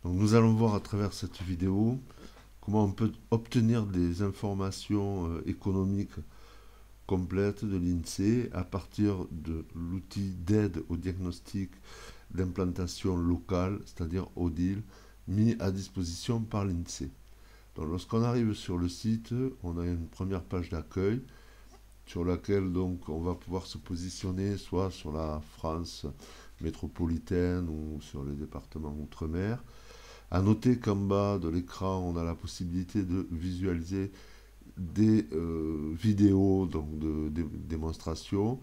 Donc nous allons voir à travers cette vidéo comment on peut obtenir des informations économiques complètes de l'INSEE à partir de l'outil d'aide au diagnostic d'implantation locale, c'est-à-dire ODIL, mis à disposition par l'INSEE. Donc lorsqu'on arrive sur le site, on a une première page d'accueil sur laquelle donc on va pouvoir se positionner soit sur la France métropolitaine ou sur les départements outre-mer. À noter qu'en bas de l'écran, on a la possibilité de visualiser des vidéos donc de démonstration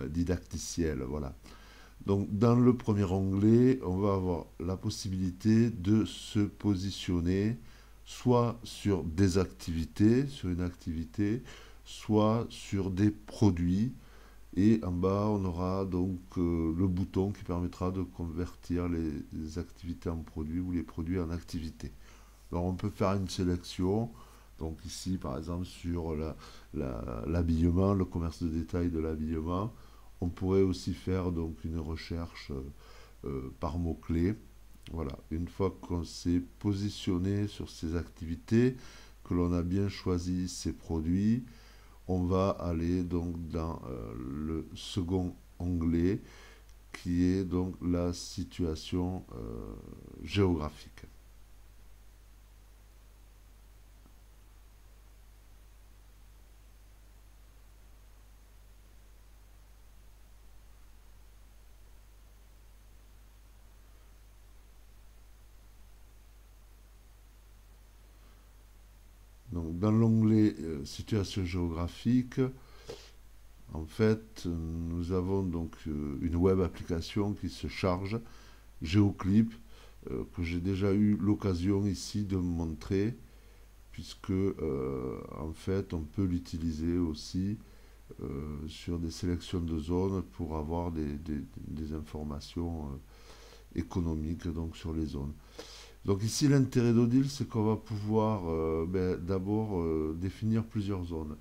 didacticielle. Voilà. Donc dans le premier onglet, on va avoir la possibilité de se positionner soit sur des activités, sur une activité, soit sur des produits. Et en bas, on aura donc le bouton qui permettra de convertir les activités en produits ou les produits en activités. Alors on peut faire une sélection. Donc ici, par exemple, sur l'habillement, le commerce de détail de l'habillement, on pourrait aussi faire donc une recherche par mots-clés. Voilà, une fois qu'on s'est positionné sur ces activités, que l'on a bien choisi ces produits, on va aller donc dans le second onglet qui est donc la situation géographique. Donc dans l'onglet situation géographique, en fait, nous avons donc une web application qui se charge, Geoclip, que j'ai déjà eu l'occasion ici de montrer, puisque en fait on peut l'utiliser aussi sur des sélections de zones pour avoir des informations économiques donc sur les zones. Donc ici l'intérêt d'Odile c'est qu'on va pouvoir d'abord définir plusieurs zones.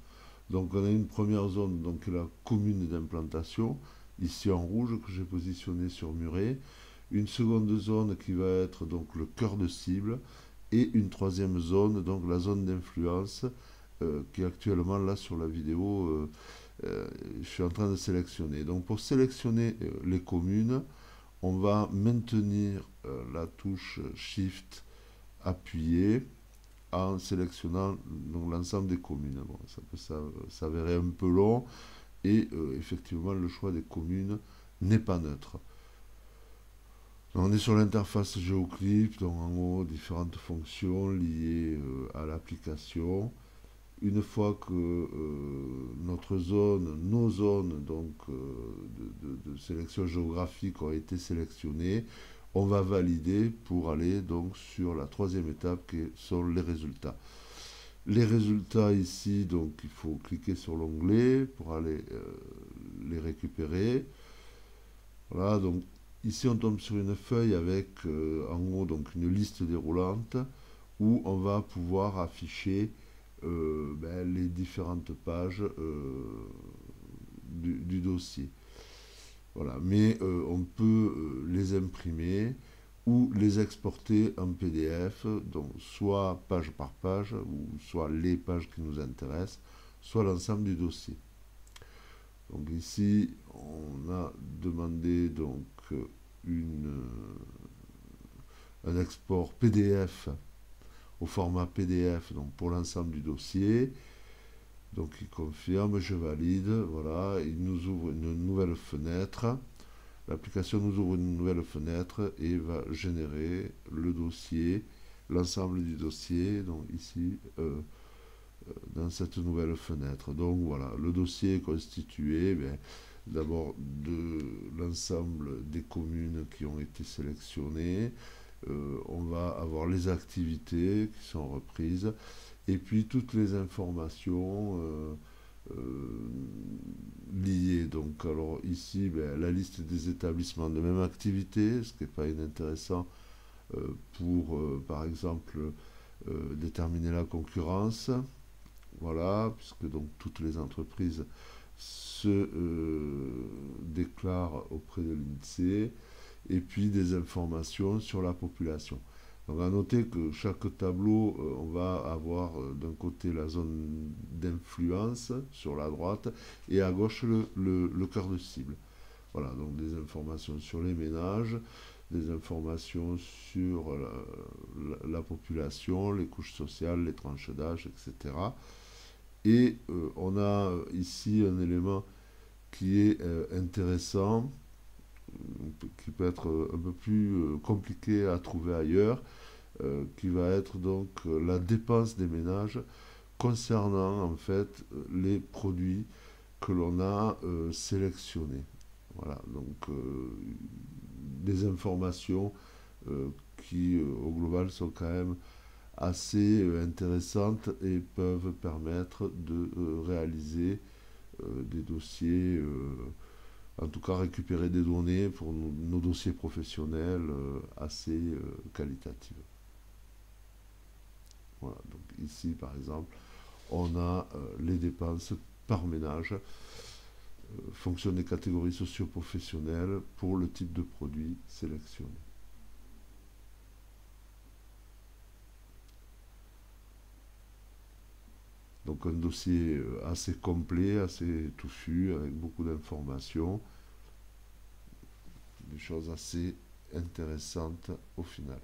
Donc on a une première zone donc la commune d'implantation, ici en rouge que j'ai positionné sur Muret. Une seconde zone qui va être donc le cœur de cible et une troisième zone, donc la zone d'influence, qui est actuellement là sur la vidéo, je suis en train de sélectionner. Donc pour sélectionner les communes, on va maintenir la touche Shift appuyée en sélectionnant l'ensemble des communes. Bon, ça peut s'avérer un peu long et effectivement le choix des communes n'est pas neutre. On est sur l'interface Geoclip, donc en haut différentes fonctions liées à l'application. Une fois que notre zone, nos zones donc, de sélection géographique ont été sélectionnées, on va valider pour aller donc sur la troisième étape qui sont les résultats. Les résultats ici, donc il faut cliquer sur l'onglet pour aller les récupérer. Voilà, donc ici on tombe sur une feuille avec en haut donc une liste déroulante où on va pouvoir afficher les différentes pages du dossier. Voilà, mais on peut les imprimer ou les exporter en PDF, donc soit page par page, ou soit les pages qui nous intéressent, soit l'ensemble du dossier. Donc ici, on a demandé donc une, un export PDF au format PDF donc pour l'ensemble du dossier. Donc il confirme, je valide, voilà, il nous ouvre une nouvelle fenêtre. L'application nous ouvre une nouvelle fenêtre et va générer le dossier, l'ensemble du dossier, donc ici, dans cette nouvelle fenêtre. Donc voilà, le dossier est constitué d'abord de l'ensemble des communes qui ont été sélectionnées. On va avoir les activités qui sont reprises et puis toutes les informations liées. Donc alors ici, la liste des établissements de même activité, ce qui n'est pas inintéressant pour, par exemple, déterminer la concurrence. Voilà, puisque donc toutes les entreprises se déclarent auprès de l'INSEE. et puis des informations sur la population. Donc à noter que chaque tableau, on va avoir d'un côté la zone d'influence sur la droite et à gauche le cœur de cible. Voilà, donc des informations sur les ménages, des informations sur la population, les couches sociales, les tranches d'âge, etc. Et on a ici un élément qui est intéressant, qui peut être un peu plus compliqué à trouver ailleurs, qui va être donc la dépense des ménages concernant en fait les produits que l'on a sélectionnés. Voilà, donc des informations qui au global sont quand même assez intéressantes et peuvent permettre de réaliser des dossiers, en tout cas récupérer des données pour nos dossiers professionnels assez qualitatifs. Voilà, donc ici par exemple, on a les dépenses par ménage, fonction des catégories socio-professionnelles pour le type de produit sélectionné. Donc un dossier assez complet, assez touffu, avec beaucoup d'informations, des choses assez intéressantes au final.